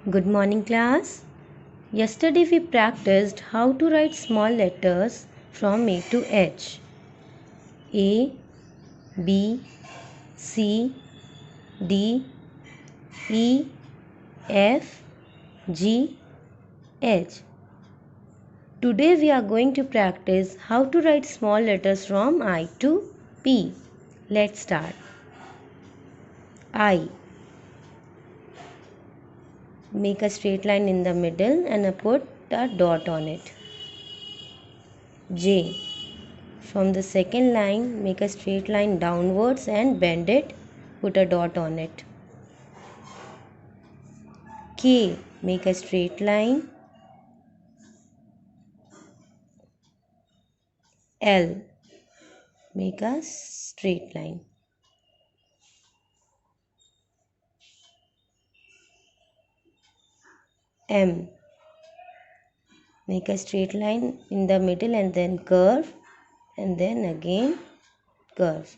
Good morning, class. Yesterday we practiced how to write small letters from A to H. A, B, C, D, E, F, G, H. Today we are going to practice how to write small letters from I to P. Let's start. I. Make a straight line in the middle and put a dot on it. J. From the second line, make a straight line downwards and bend it. Put a dot on it. K. Make a straight line. L. Make a straight line. M. Make a straight line in the middle and then curve and then again curve.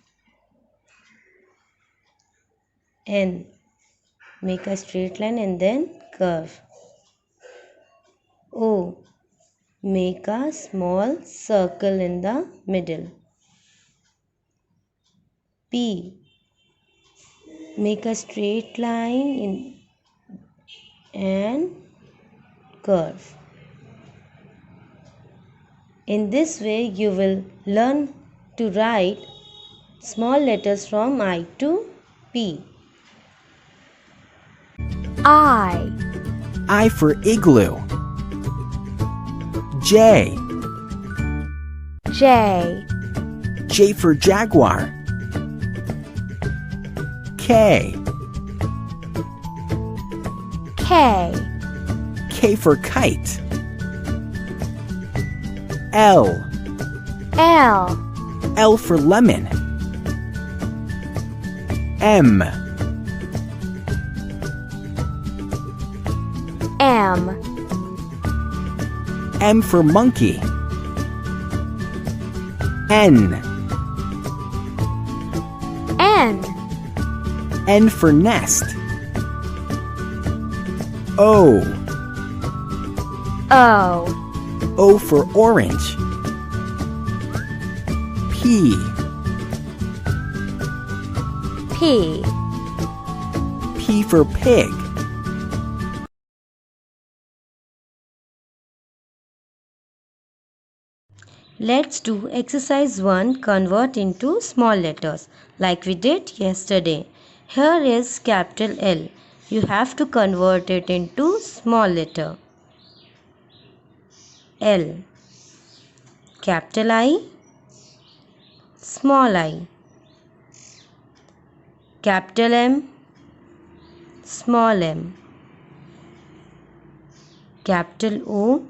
N. Make a straight line and then curve. O. Make a small circle in the middle. P. Make a straight line and curve. In this way, you will learn to write small letters from I to P. I for igloo. J. J for jaguar. K. K for kite. L. L for lemon. M. M for monkey. N. N for nest. O. O for orange. P. P for pig. Let's do exercise 1, convert into small letters like we did yesterday. Here is capital L. You have to convert it into small letter. L. Capital I, small I. Capital M, small m. Capital O,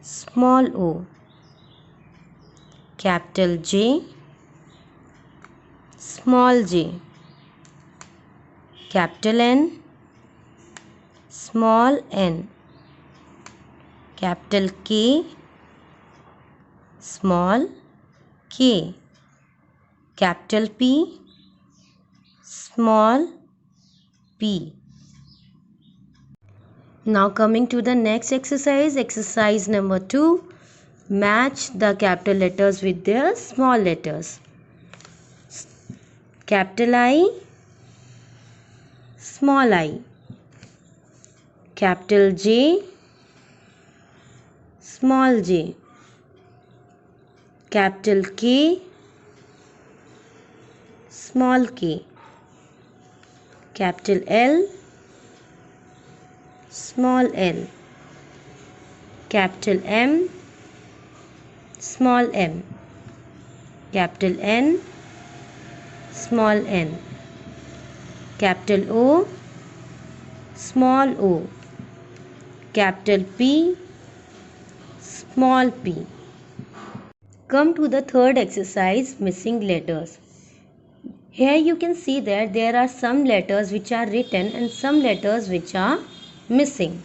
small o. Capital J, small j. Capital N, small n. Capital K, small k. Capital P, small p. Now coming to the next exercise, exercise number 2. Match the capital letters with their small letters. Capital I, small I. Capital J, small j. Capital K, small k. Capital L, small l. Capital M, small m. Capital N, small n. Capital O, small o. Capital P, small p. Come to the third exercise, missing letters. Here you can see that there are some letters which are written and some letters which are missing.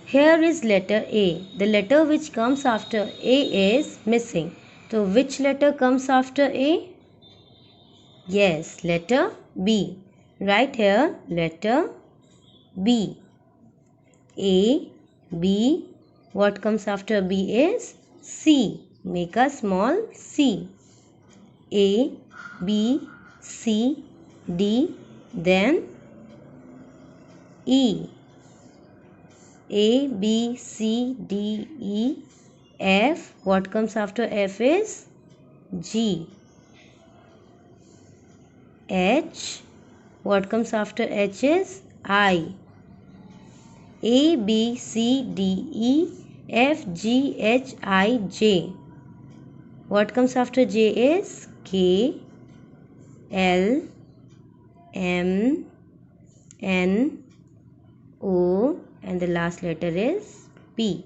Here is letter A. The letter which comes after A is missing. So which letter comes after A? Yes, letter B. Right here, letter B. A, B. What comes after B is C. Make a small C. A, B, C, D, then E. A, B, C, D, E, F. What comes after F is G. H. What comes after H is I. A, B, C, D, E, F, G, H, I, J. What comes after J is K, L, M, N, O, and the last letter is P.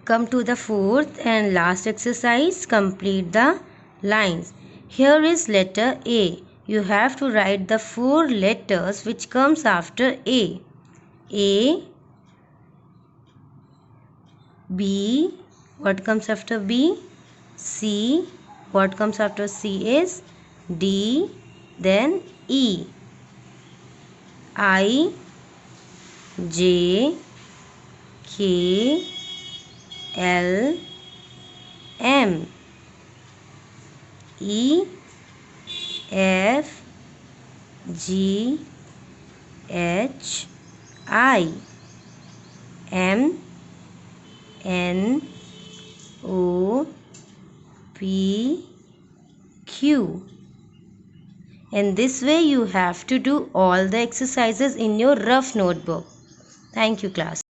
Come to the fourth and last exercise. Complete the lines. Here is letter A. You have to write the 4 letters which comes after A. A, B. What comes after B? C. What comes after C is D. Then E. I, J, K, L, M, E, F, G, H, I, M, N, O, P, Q. And this way you have to do all the exercises in your rough notebook. Thank you, class.